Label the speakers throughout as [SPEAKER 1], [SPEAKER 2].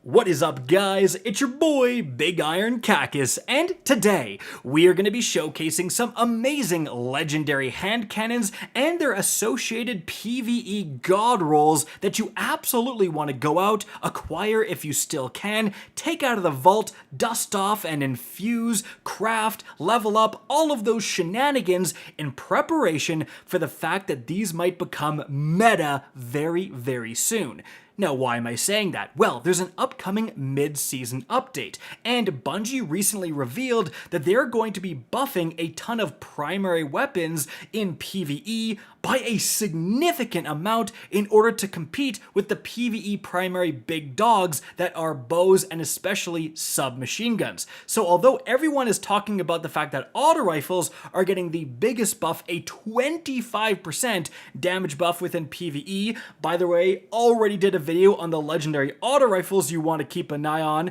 [SPEAKER 1] What is up, guys? It's your boy, Big Iron Cactus, and today we are going to be showcasing some amazing legendary hand cannons and their associated PvE God Rolls that you absolutely want to go out, acquire if you still can, take out of the vault, dust off and infuse, craft, level up, all of those shenanigans in preparation for the fact that these might become meta very, very soon. Now, why am I saying that? Well, there's an upcoming mid-season update, and Bungie recently revealed that they're going to be buffing a ton of primary weapons in PvE by a significant amount in order to compete with the PvE primary big dogs that are bows and especially submachine guns. So although everyone is talking about the fact that auto rifles are getting the biggest buff, a 25% damage buff within PvE, by the way, already did a video on the legendary auto rifles you want to keep an eye on,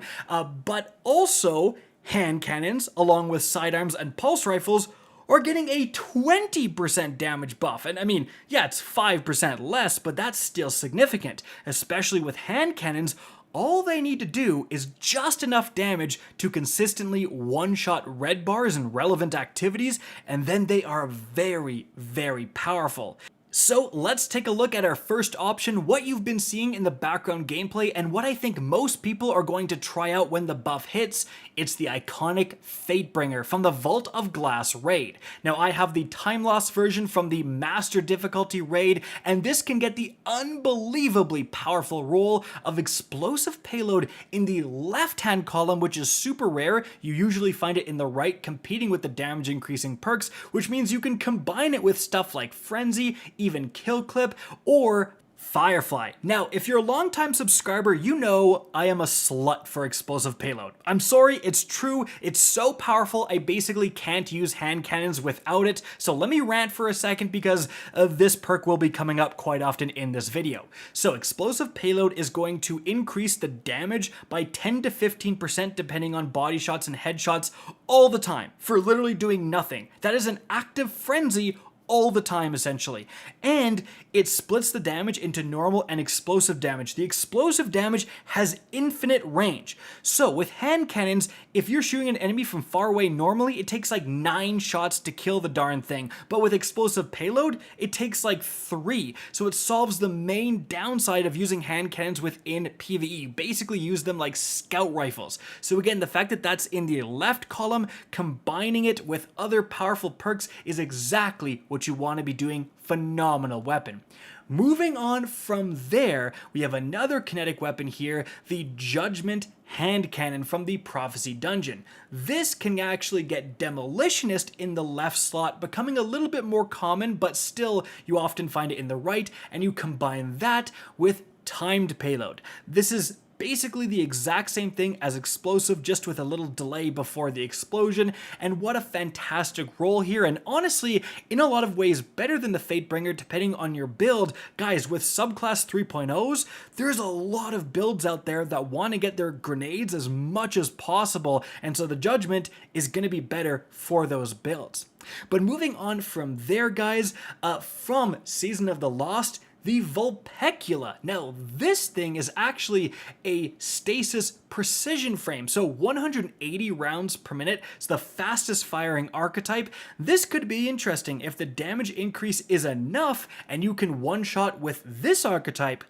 [SPEAKER 1] but also hand cannons along with sidearms and pulse rifles are getting a 20% damage buff. And I mean, yeah, it's 5% less, but that's still significant, especially with hand cannons. All they need to do is just enough damage to consistently one-shot red bars and relevant activities, and then they are very, very powerful. So let's take a look at our first option, what you've been seeing in the background gameplay, and what I think most people are going to try out when the buff hits. It's the iconic Fatebringer from the Vault of Glass raid. Now, I have the time loss version from the Master difficulty raid, and this can get the unbelievably powerful roll of explosive payload in the left-hand column, which is super rare. You usually find it in the right, competing with the damage increasing perks, which means you can combine it with stuff like Frenzy, even Kill Clip, or Firefly. Now, if you're a longtime subscriber, you know I am a slut for explosive payload. I'm sorry, it's true. It's so powerful, I basically can't use hand cannons without it. So let me rant for a second because this perk will be coming up quite often in this video. So explosive payload is going to increase the damage by 10 to 15% depending on body shots and headshots all the time for literally doing nothing. That is an active frenzy all the time, essentially. And it splits the damage into normal and explosive damage. The explosive damage has infinite range. So with hand cannons, if you're shooting an enemy from far away normally, it takes like 9 shots to kill the darn thing. But with explosive payload, it takes like 3. So it solves the main downside of using hand cannons within PvE. Basically use them like scout rifles. So again, the fact that that's in the left column, combining it with other powerful perks is exactly what you want to be doing. Phenomenal weapon. Moving on from there, we have another kinetic weapon here, the Judgment hand cannon from the Prophecy dungeon. This can actually get Demolitionist in the left slot, becoming a little bit more common, but still you often find it in the right, and you combine that with timed payload. This is basically the exact same thing as explosive, just with a little delay before the explosion, and what a fantastic roll here, and honestly, in a lot of ways, better than the Fatebringer depending on your build. Guys, with subclass 3.0s, there's a lot of builds out there that want to get their grenades as much as possible, and so the Judgment is going to be better for those builds. But moving on from there, guys, from Season of the Lost, the Vulpecula. Now, this thing is actually a stasis precision frame, so 180 rounds per minute. It's the fastest firing archetype. This could be interesting if the damage increase is enough and you can one-shot with this archetype.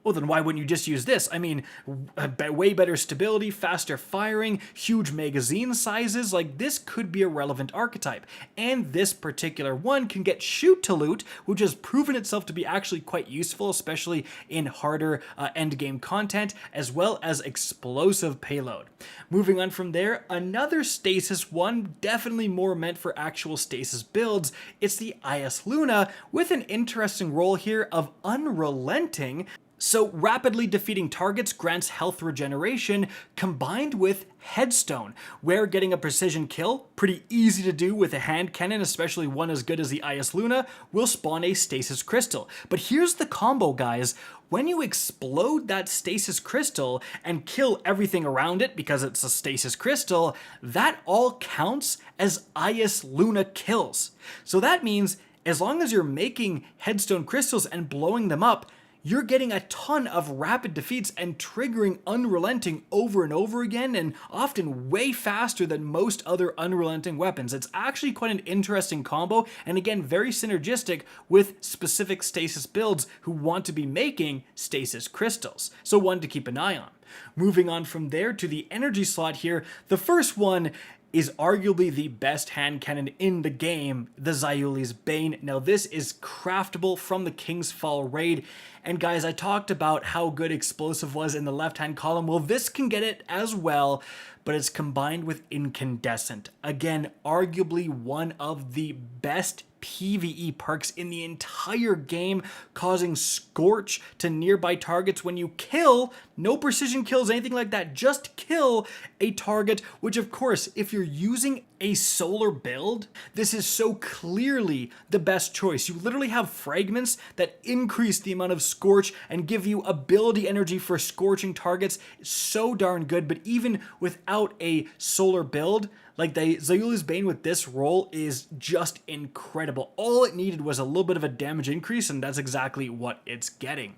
[SPEAKER 1] Well, then why wouldn't you just use this? I mean, way better stability, faster firing, huge magazine sizes. Like, this could be a relevant archetype. And this particular one can get shoot to loot, which has proven itself to be actually quite useful, especially in harder endgame content, as well as explosive payload. Moving on from there, another stasis one, definitely more meant for actual stasis builds. It's the Eyasluna, with an interesting role here of Unrelenting. So rapidly defeating targets grants health regeneration combined with Headstone, where getting a precision kill, pretty easy to do with a hand cannon, especially one as good as the Eyasluna, will spawn a stasis crystal. But here's the combo, guys. When you explode that stasis crystal and kill everything around it because it's a stasis crystal, that all counts as Eyasluna kills. So that means as long as you're making headstone crystals and blowing them up, you're getting a ton of rapid defeats and triggering Unrelenting over and over again, and often way faster than most other Unrelenting weapons. It's actually quite an interesting combo, and again, very synergistic with specific stasis builds who want to be making stasis crystals. So one to keep an eye on. Moving on from there to the energy slot here, the first one is arguably the best hand cannon in the game, the Zaouli's Bane. Now this is craftable from the King's Fall raid, and guys, I talked about how good Explosive was in the left-hand column. Well, this can get it as well, but it's combined with Incandescent. Again, arguably one of the best PvE perks in the entire game, causing Scorch to nearby targets when you kill, no precision kills, anything like that, just kill a target, which of course, if you're using a solar build, this is so clearly the best choice. You literally have fragments that increase the amount of Scorch and give you ability energy for scorching targets. It's so darn good, but even without a solar build, like the Zaouli's Bane with this roll is just incredible. All it needed was a little bit of a damage increase, and that's exactly what it's getting.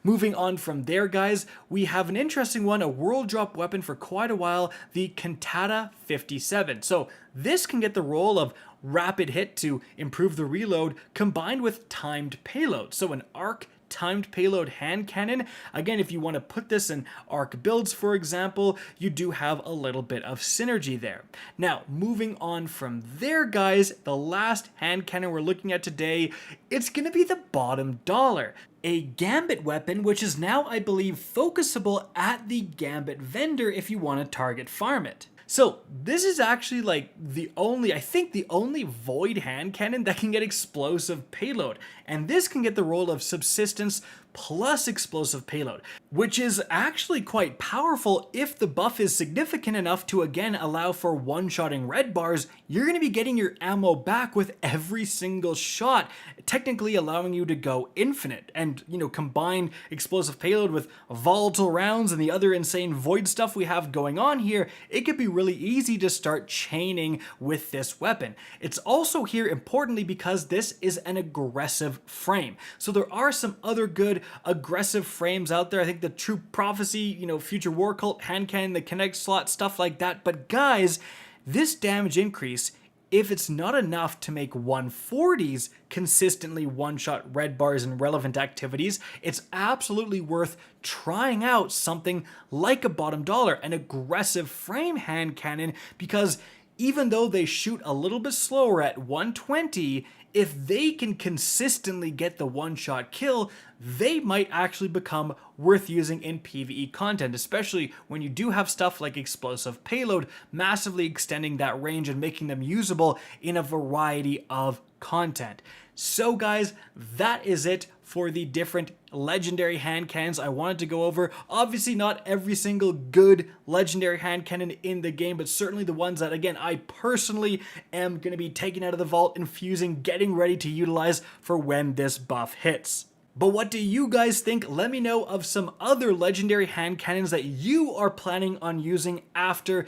[SPEAKER 1] Moving on from there, guys, we have an interesting one, a world drop weapon for quite a while, the Cantata 57. So this can get the roll of rapid hit to improve the reload combined with timed payload. So an arc timed payload hand cannon. Again, if you want to put this in arc builds, for example, you do have a little bit of synergy there. Now, moving on from there, guys, the last hand cannon we're looking at today, it's going to be the bottom dollar. A Gambit weapon, which is now, I believe, focusable at the Gambit vendor if you want to target farm it. So this is actually like I think the only void hand cannon that can get explosive payload. And this can get the role of subsistence plus explosive payload, which is actually quite powerful if the buff is significant enough to again allow for one-shotting red bars. You're going to be getting your ammo back with every single shot, technically allowing you to go infinite. And, you know, combine explosive payload with volatile rounds and the other insane void stuff we have going on here, it could be really easy to start chaining with this weapon. It's also here importantly because this is an aggressive frame. So there are some other good aggressive frames out there. I think the True Prophecy, you know, Future War Cult, hand cannon, the Connect slot, stuff like that. But guys, this damage increase, if it's not enough to make 140s consistently one-shot red bars and relevant activities, it's absolutely worth trying out something like a bottom dollar, an aggressive frame hand cannon, because even though they shoot a little bit slower at 120, if they can consistently get the one-shot kill, they might actually become worth using in PvE content, especially when you do have stuff like explosive payload, massively extending that range and making them usable in a variety of content. So guys, that is it for the different legendary hand cannons I wanted to go over. Obviously not every single good legendary hand cannon in the game, but certainly the ones that, again, I personally am going to be taking out of the vault, infusing, getting ready to utilize for when this buff hits. But what do you guys think? Let me know of some other legendary hand cannons that you are planning on using after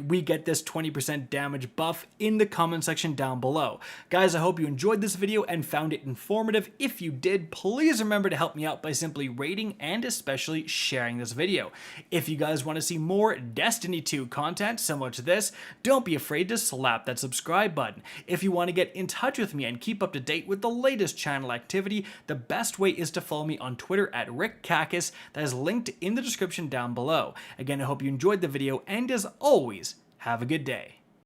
[SPEAKER 1] we get this 20% damage buff in the comment section down below. Guys, I hope you enjoyed this video and found it informative. If you did, please remember to help me out by simply rating and especially sharing this video. If you guys want to see more Destiny 2 content similar to this, don't be afraid to slap that subscribe button. If you want to get in touch with me and keep up to date with the latest channel activity, the best way is to follow me on Twitter at RickCacus. That is linked in the description down below. Again, I hope you enjoyed the video, and as always, have a good day.